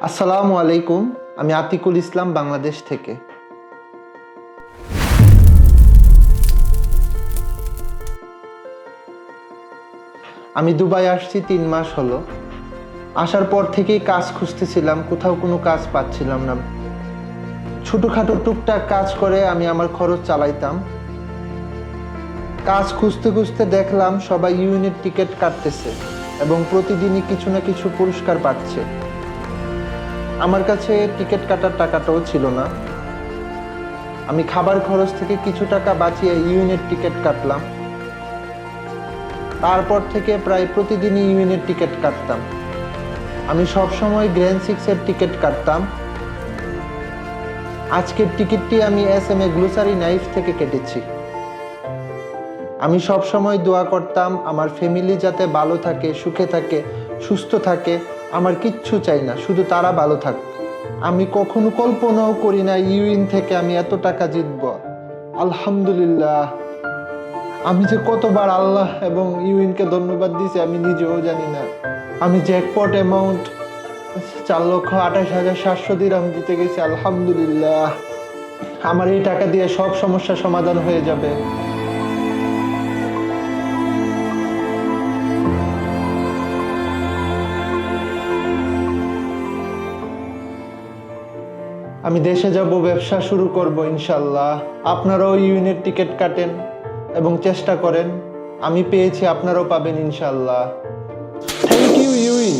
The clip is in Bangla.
আসসালামু আলাইকুম। আমি আতিকুল ইসলাম, বাংলাদেশ থেকে। আমি দুবাই আসছি 3 মাস হলো। আসার পর থেকেই কাজ খুঁজতেছিলাম, কোথাও কোনো কাজ পাচ্ছিলাম না। ছোটখাটো টুকটাক কাজ করে আমি আমার খরচ চালাইতাম। কাজ খুঁজতে খুঁজতে দেখলাম সবাই ইউনিট টিকিট কাটতেছে এবং প্রতিদিনই কিছু না কিছু পুরস্কার পাচ্ছে। আমার কাছে টিকিট কাটার টাকাটাও ছিল না। আমি খাবার খরচ থেকে কিছু টাকা বাঁচিয়ে ইউনিট টিকিট কাটলাম। তারপর থেকে প্রায় প্রতিদিনই ইউনিট টিকিট কাটতাম। আমি সবসময় গ্র্যান্ড 6-এর টিকিট কাটতাম। আজকের টিকিটটি আমি এসএমএ গ্লোসারি নাইফ থেকে কেটেছি। আমি সবসময় দোয়া করতাম আমার ফ্যামিলি যাতে ভালো থাকে, সুখে থাকে, সুস্থ থাকে। আমার কিচ্ছু চাই না, শুধু তারা ভালো থাক। আমি কখনো কল্পনাও করি না ইউইন থেকে আমি এত টাকা জিতব। আলহামদুলিল্লাহ। আমি যে কতবার আল্লাহ এবং ইউইনকে ধন্যবাদ দিয়েছি আমি নিজেও জানি না। আমি জ্যাকপট অ্যামাউন্ট 4,28,700 দিরহাম জিতে গেছি। আলহামদুলিল্লাহ। আমার এই টাকা দিয়ে সব সমস্যা সমাধান হয়ে যাবে। আমি দেশে যাব, ব্যবসা শুরু করব ইনশাল্লাহ। আপনারাও ইউনিট টিকিট কাটেন এবং চেষ্টা করেন। আমি পেয়েছি, আপনারাও পাবেন ইনশাল্লাহ। Thank you ইউইন।